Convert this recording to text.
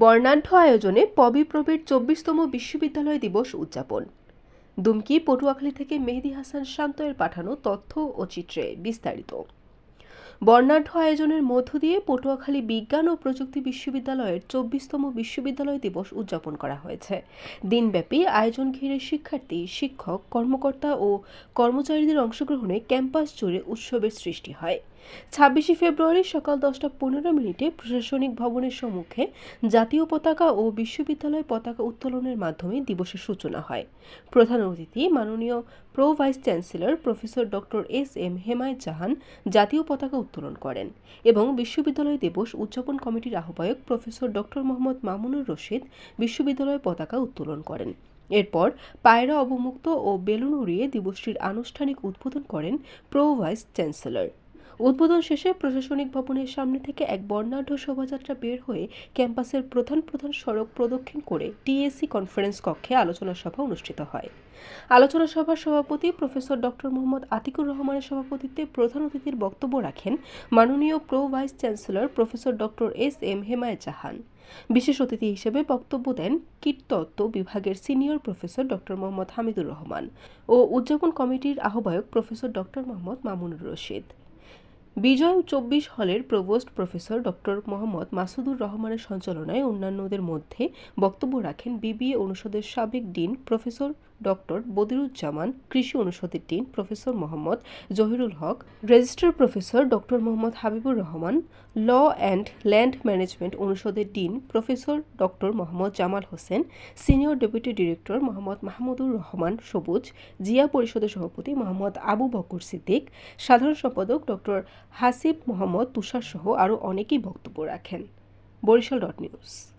বর্ণাঢ্য আয়োজনে পবিপ্রবের ২৪তম বিশ্ববিদ্যালয় দিবস উদযাপন। দুমকি পটুয়াখালী থেকে মেহেদী হাসান শান্ত-এর পাঠানো তথ্য ও চিত্রে বিস্তারিত। বর্ণাঢ্য আয়োজনের মধ্য দিয়ে পটুয়াখালী বিজ্ঞান ও প্রযুক্তি বিশ্ববিদ্যালয়ের ২৪তম বিশ্ববিদ্যালয় দিবস উদযাপন করা হয়েছে। দিনব্যাপী আয়োজন ঘিরে শিক্ষার্থী, শিক্ষক, কর্মকর্তা ও কর্মচারীদের অংশগ্রহণে ক্যাম্পাস জুড়ে উৎসবের সৃষ্টি হয়। ২৬শে ফেব্রুয়ারি সকাল ১০টা ১৫ প্রশাসনিক ভবনের সম্মুখে জাতীয় পতাকা ও বিশ্ববিদ্যালয় পতাকা উত্তোলনের মাধ্যমে দিবসের সূচনা হয়। প্রধান অতিথি মাননীয় pro vice chancellor professor doctor S M. Hemayet Jahan জাতীয় পতাকা উত্তোলন করেন এবং বিশ্ববিদ্যালয় দিবস উদযাপন কমিটির আহ্বায়ক প্রফেসর ডক্টর মোহাম্মদ মামুনুর রশিদ বিশ্ববিদ্যালয় পতাকা উত্তোলন করেন। এরপর পায়রা অবমুক্ত ও বেলুন উড়িয়ে দিবসটির আনুষ্ঠানিক উদ্বোধন করেন প্রো ভাইস চ্যান্সেলর। উদ্বোধন শেষে প্রশাসনিক ভবনের সামনে থেকে এক বর্ণাঢ্য শোভাযাত্রা বের হয়ে ক্যাম্পাসের প্রধান সড়ক প্রদক্ষিণ করে টিএসসি কনফারেন্স কক্ষে আলোচনা সভা অনুষ্ঠিত হয়। আলোচনা সভার সভাপতি প্রফেসর ডক্টর মোহাম্মদ আতিকুর রহমানের সভাপতিত্বে প্রধান অতিথির বক্তব্য রাখেন মাননীয় pro vice chancellor professor doctor S M. Hemayet Jahan. বিশেষ অতিথি হিসেবে বক্তব্য দেন কীটতত্ত্ব বিভাগের senior professor doctor Mohammad Hamidur Rahman ও উদযাপন কমিটির আহ্বায়ক প্রফেসর ডক্টর মোহাম্মদ মামুনুর রশিদ। বিজয় ২৪ হলের provost professor doctor Mohammad Masudur রহমানের সঞ্চালনায় অন্যান্যদের মধ্যে বক্তব্য রাখেন বিবিএ অনুষদের সাবেক ডিন প্রফেসর ডক্টর বদিরুজ্জামান, কৃষি অনুষদের dean professor Mohammad Zahirul Haque, registrar professor doctor Mohammad Habibur Rahman, law and land management অনুষদের dean professor doctor Mohammad Jamal Hossain, senior deputy director Mohammad Mahmudur Rahman Sabuj, Zia পরিষদের সভাপতি মোহাম্মদ আবু বকর সিদ্দিক, সাধারণ সম্পাদক ডক্টর হাসিব মোহাম্মদ তুষার সহ আরও অনেকেই বক্তব্য রাখেন। বরিশাল.নিউজ।